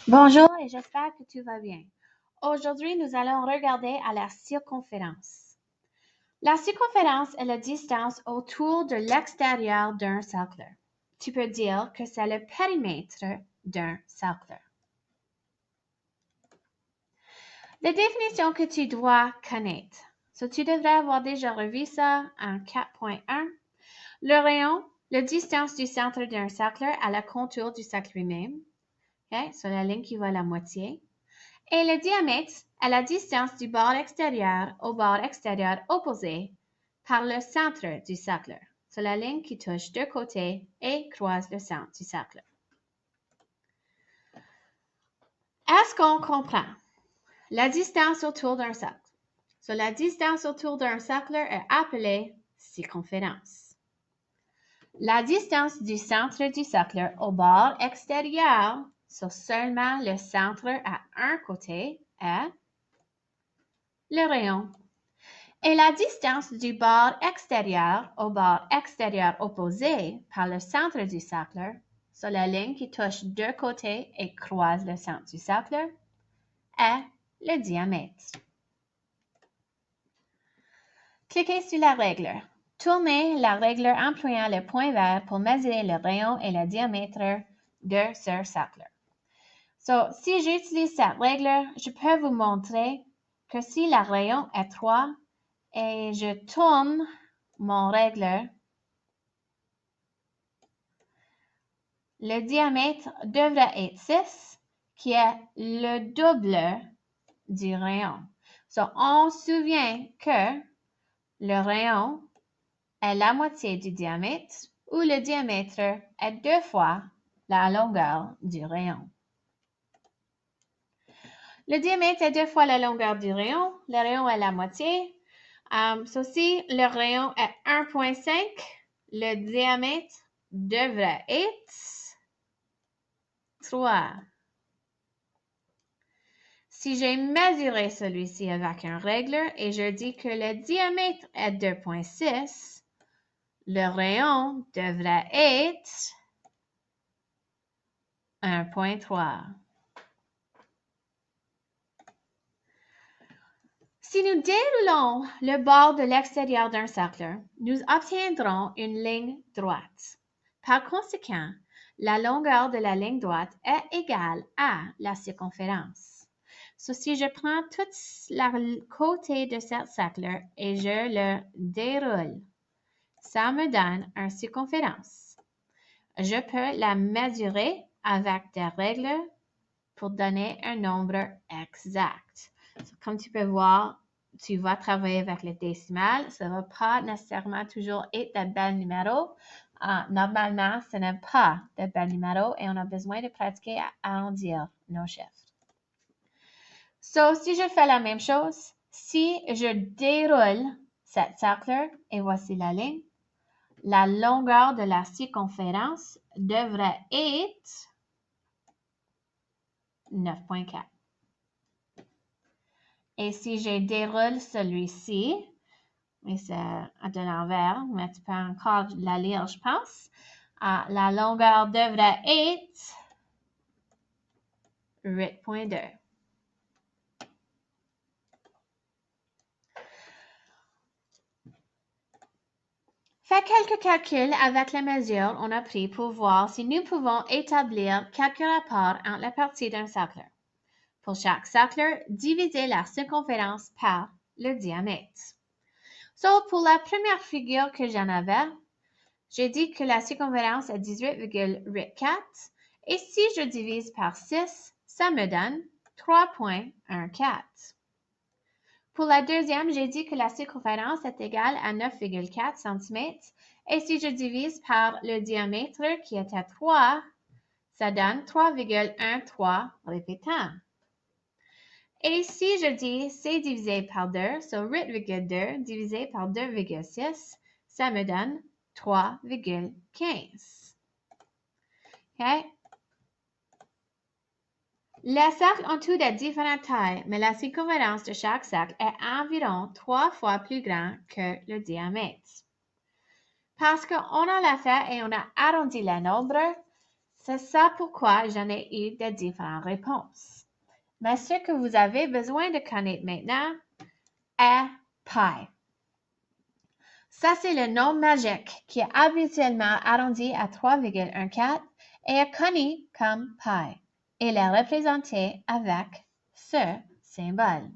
Bonjour et j'espère que tu vas bien. Aujourd'hui, nous allons regarder à la circonférence. La circonférence est la distance autour de l'extérieur d'un cercle. Tu peux dire que c'est le périmètre d'un cercle. Les définitions que tu dois connaître. Tu devrais avoir déjà revu ça en 4.1. Le rayon, la distance du centre d'un cercle à la contour du cercle lui-même. Sur la ligne qui va à la moitié. Et le diamètre est la distance du bord extérieur au bord extérieur opposé par le centre du cercle, sur la ligne qui touche deux côtés et croise le centre du cercle. Est-ce qu'on comprend? La distance autour d'un cercle. La distance autour d'un cercle est appelée circonférence. La distance du centre du cercle au bord extérieur, sur seulement le centre à un côté, est le rayon. Et la distance du bord extérieur au bord extérieur opposé par le centre du cercle, sur la ligne qui touche deux côtés et croise le centre du cercle, est le diamètre. Cliquez sur la règle. Tournez la règle employant le point vert pour mesurer le rayon et le diamètre de ce cercle. Si j'utilise cette règle, je peux vous montrer que si le rayon est 3 et je tourne mon règle, le diamètre devrait être 6, qui est le double du rayon. On se souvient que le rayon est la moitié du diamètre ou le diamètre est 2 fois la longueur du rayon. Le diamètre est 2 fois la longueur du rayon. Le rayon est la moitié. Si le rayon est 1,5, le diamètre devrait être 3. Si j'ai mesuré celui-ci avec un règle et je dis que le diamètre est 2,6, le rayon devrait être 1,3. Si nous déroulons le bord de l'extérieur d'un cercle, nous obtiendrons une ligne droite. Par conséquent, la longueur de la ligne droite est égale à la circonférence. Si je prends tout le côté de ce cercle et je le déroule, ça me donne une circonférence. Je peux la mesurer avec des règles pour donner un nombre exact. Comme tu peux voir, tu vas travailler avec le décimal. Ça ne va pas nécessairement toujours être de bel numéro. Normalement, ce n'est pas de bel numéro et on a besoin de pratiquer à arrondir nos chiffres. Si je fais la même chose, si je déroule ce cercle et voici la ligne, la longueur de la circonférence devrait être 9,4. Et si je déroule celui-ci, et c'est de l'envers, mais tu peux encore la lire, je pense, la longueur devrait être 8,2. Fais quelques calculs avec la mesure on a pris pour voir si nous pouvons établir quelques rapports entre les parties d'un cercle. Pour chaque cercle, divisez la circonférence par le diamètre. Pour la première figure que j'en avais, j'ai dit que la circonférence est 18,84 et si je divise par 6, ça me donne 3,14. Pour la deuxième, j'ai dit que la circonférence est égale à 9,4 cm et si je divise par le diamètre qui est à 3, ça donne 3,13 répétant. Et si je dis C divisé par 2, 8,2 divisé par 2,6, ça me donne 3,15. OK? Les cercles ont tous de différentes tailles, mais la circonférence de chaque cercle est environ 3 fois plus grand que le diamètre. Parce qu'on a la fait et on a arrondi les nombres, C'est ça pourquoi j'en ai eu de différentes réponses. Mais ce que vous avez besoin de connaître maintenant est pi. Ça, c'est le nombre magique qui est habituellement arrondi à 3,14 et est connu comme pi. Il est représenté avec ce symbole.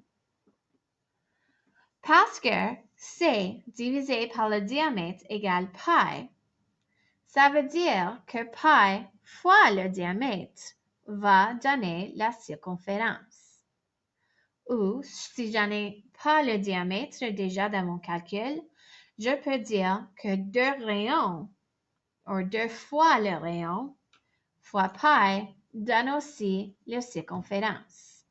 Parce que C divisé par le diamètre égale pi, ça veut dire que pi fois le diamètre va donner la circonférence. Ou si je n'ai pas le diamètre déjà dans mon calcul, je peux dire que 2 rayons, ou 2 fois le rayon, fois pi, donne aussi la circonférence.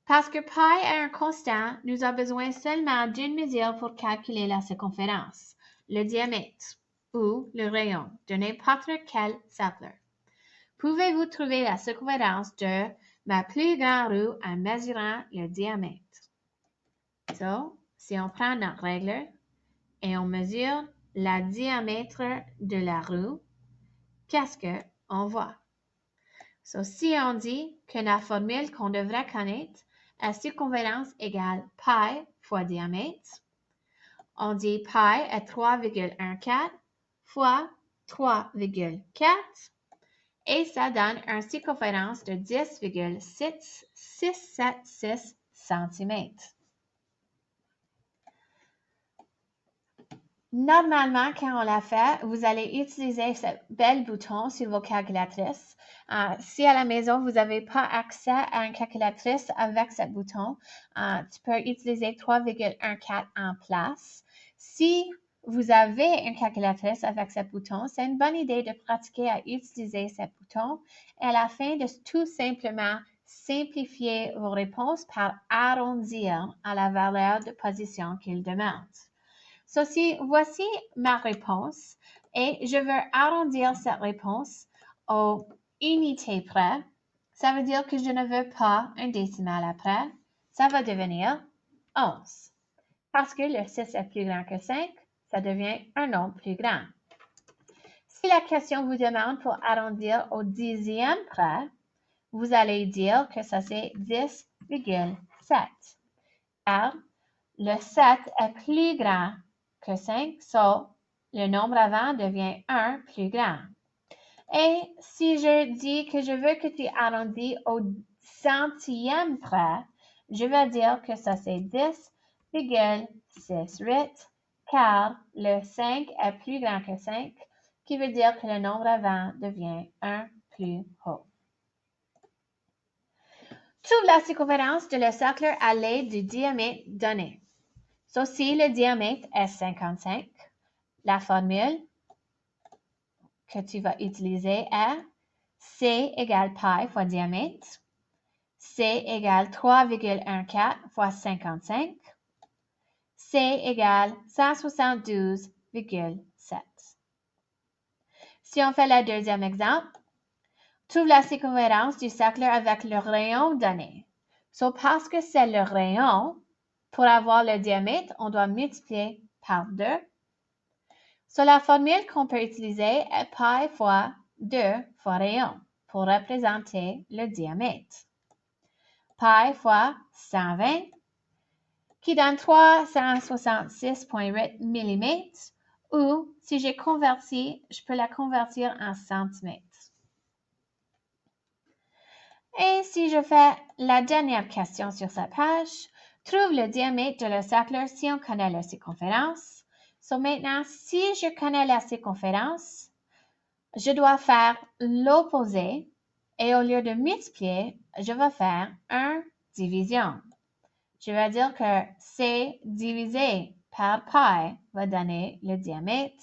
Parce que pi est un constant, nous avons besoin seulement d'une mesure pour calculer la circonférence, le diamètre ou le rayon de n'importe quel cercle. Pouvez-vous trouver la circonférence de ma plus grande roue en mesurant le diamètre? So, si on prend notre règle et on mesure le diamètre de la roue, qu'est-ce qu'on voit? So, si on dit que la formule qu'on devrait connaître est circonférence égale pi fois diamètre, on dit pi est 3,14 fois 3,4 et ça donne une circonférence de 10,676 cm. Normalement, quand on l'a fait, vous allez utiliser ce bel bouton sur vos calculatrices. Si à la maison, vous n'avez pas accès à une calculatrice avec ce bouton, tu peux utiliser 3,14 en place. Si vous avez une calculatrice avec ce bouton, c'est une bonne idée de pratiquer à utiliser ce bouton et à la fin de tout simplement simplifier vos réponses par arrondir à la valeur de position qu'il demande. Voici ma réponse et je veux arrondir cette réponse aux unités près. Ça veut dire que je ne veux pas un décimal après. Ça va devenir 11. Parce que le 6 est plus grand que 5, ça devient un nombre plus grand. Si la question vous demande pour arrondir au dixième près, vous allez dire que ça c'est 10,7. Car le 7 est plus grand que 5, le nombre avant devient 1 plus grand. Et si je dis que je veux que tu arrondis au centième près, je vais dire que ça c'est 10,68 car le 5 est plus grand que 5, qui veut dire que le nombre avant devient 1 plus haut. Trouve la circonférence de le cercle à l'aide du diamètre donné. Si le diamètre est 55, la formule que tu vas utiliser est C égale pi fois diamètre, C égale 3,14 fois 55, C égale 172,7. Si on fait le deuxième exemple, trouve la circonférence du cercle avec le rayon donné. Parce que c'est le rayon, pour avoir le diamètre, on doit multiplier par 2. La formule qu'on peut utiliser est pi fois 2 fois rayon pour représenter le diamètre. Pi fois 120 qui donne 366,8 mm ou si j'ai converti, je peux la convertir en centimètres. Et si je fais la dernière question sur cette page, trouve le diamètre de le cercle si on connaît la circonférence. Maintenant, si je connais la circonférence, je dois faire l'opposé et au lieu de multiplier, je vais faire 1 division. Je vais dire que C divisé par pi va donner le diamètre.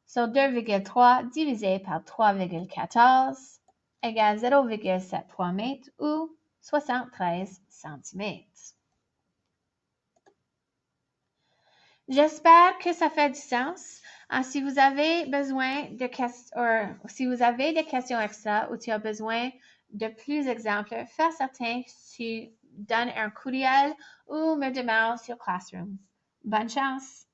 2,3 divisé par 3,14 égale 0,73 mètres ou 73 cm. J'espère que ça fait du sens. Si vous avez besoin de questions, si vous avez des questions extra ou tu as besoin de plus d'exemples, fais certain que tu donnes un courriel ou me demandes sur Classroom. Bonne chance!